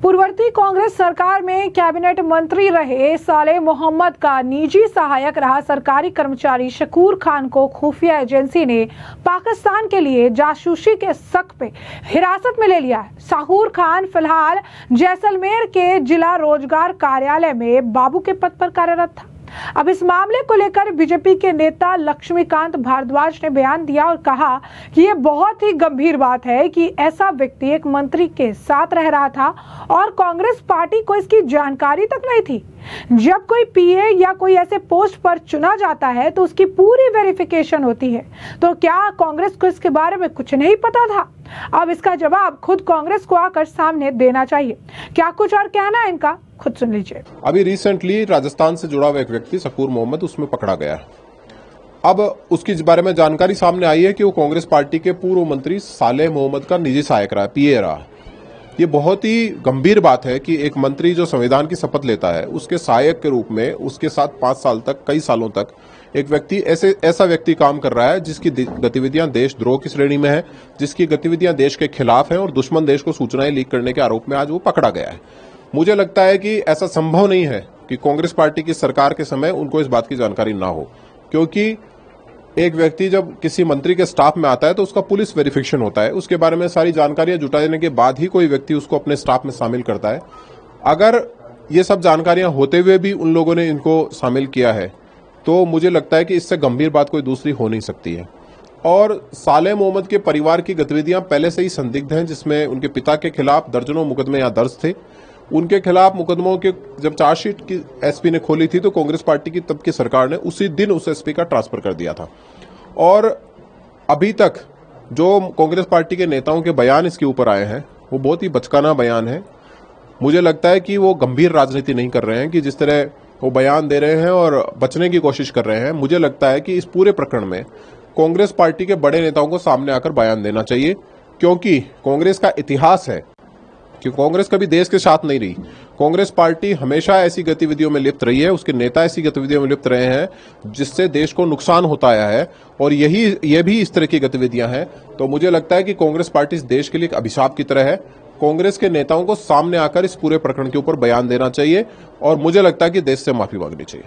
पूर्ववर्ती कांग्रेस सरकार में कैबिनेट मंत्री रहे सालेह मोहम्मद का निजी सहायक रहा सरकारी कर्मचारी शकूर खान को खुफिया एजेंसी ने पाकिस्तान के लिए जासूसी के शक पे हिरासत में ले लिया है। शकूर खान फिलहाल जैसलमेर के जिला रोजगार कार्यालय में बाबू के पद पर कार्यरत था। अब इस मामले को लेकर बीजेपी के नेता लक्ष्मीकांत भारद्वाज ने बयान दिया और कहा कि ये बहुत ही गंभीर बात है कि ऐसा व्यक्ति एक मंत्री के साथ रह रहा था और कांग्रेस पार्टी को इसकी जानकारी तक नहीं थी। जब कोई पीए या कोई ऐसे पोस्ट पर चुना जाता है तो उसकी पूरी वेरिफिकेशन होती है। तो क्या कांग्रेस को इसके बारे में कुछ नहीं पता था? अब इसका जवाब खुद कांग्रेस को आकर सामने देना चाहिए। क्या कुछ और कहना है इनका, खुद सुन लीजिए। अभी रिसेंटली राजस्थान से जुड़ा हुआ एक व्यक्ति शकूर मोहम्मद उसमें पकड़ा गया। अब उसके बारे में जानकारी सामने आई है कि वो कांग्रेस पार्टी के पूर्व मंत्री सालेह मोहम्मद का निजी सहायक रहा, पीए रहा। ये बहुत ही गंभीर बात है कि एक मंत्री जो संविधान की शपथ लेता है उसके सहायक के रूप में उसके साथ 5 साल तक, कई सालों तक एक व्यक्ति ऐसा व्यक्ति काम कर रहा है जिसकी गतिविधियां देशद्रोह की श्रेणी में है, जिसकी गतिविधियां देश के खिलाफ हैं और दुश्मन देश को सूचनाएं लीक करने के आरोप में आज वो पकड़ा गया है। मुझे लगता है कि ऐसा संभव नहीं है कि कांग्रेस पार्टी की सरकार के समय उनको इस बात की जानकारी ना हो, क्योंकि एक व्यक्ति जब किसी मंत्री के स्टाफ में आता है तो उसका पुलिस वेरिफिकेशन होता है, उसके बारे में सारी जानकारियां जुटाने के बाद ही कोई व्यक्ति उसको अपने स्टाफ में शामिल करता है। अगर ये सब जानकारियां होते हुए भी उन लोगों ने इनको शामिल किया है तो मुझे लगता है कि इससे गंभीर बात कोई दूसरी हो नहीं सकती है। और सालेह मोहम्मद के परिवार की गतिविधियां पहले से ही संदिग्ध हैं, जिसमें उनके पिता के खिलाफ दर्जनों मुकदमे यहाँ दर्ज थे। उनके खिलाफ मुकदमों के जब चार्जशीट की एसपी ने खोली थी तो कांग्रेस पार्टी की तब की सरकार ने उसी दिन उस एसपी का ट्रांसफर कर दिया था। और अभी तक जो कांग्रेस पार्टी के नेताओं के बयान इसके ऊपर आए हैं वो बहुत ही बचकाना बयान है। मुझे लगता है कि वो गंभीर राजनीति नहीं कर रहे हैं कि जिस तरह वो बयान दे रहे हैं और बचने की कोशिश कर रहे हैं। मुझे लगता है कि इस पूरे प्रकरण में कांग्रेस पार्टी के बड़े नेताओं को सामने आकर बयान देना चाहिए, क्योंकि कांग्रेस का इतिहास है कि कांग्रेस कभी देश के साथ नहीं रही। कांग्रेस पार्टी हमेशा ऐसी गतिविधियों में लिप्त रही है, उसके नेता ऐसी गतिविधियों में लिप्त रहे हैं जिससे देश को नुकसान होता आया है, और ये भी इस तरह की गतिविधियां हैं। तो मुझे लगता है कि कांग्रेस पार्टी इस देश के लिए एक अभिशाप की तरह है। कांग्रेस के नेताओं को सामने आकर इस पूरे प्रकरण के ऊपर बयान देना चाहिए और मुझे लगता है कि देश से माफी मांगनी चाहिए।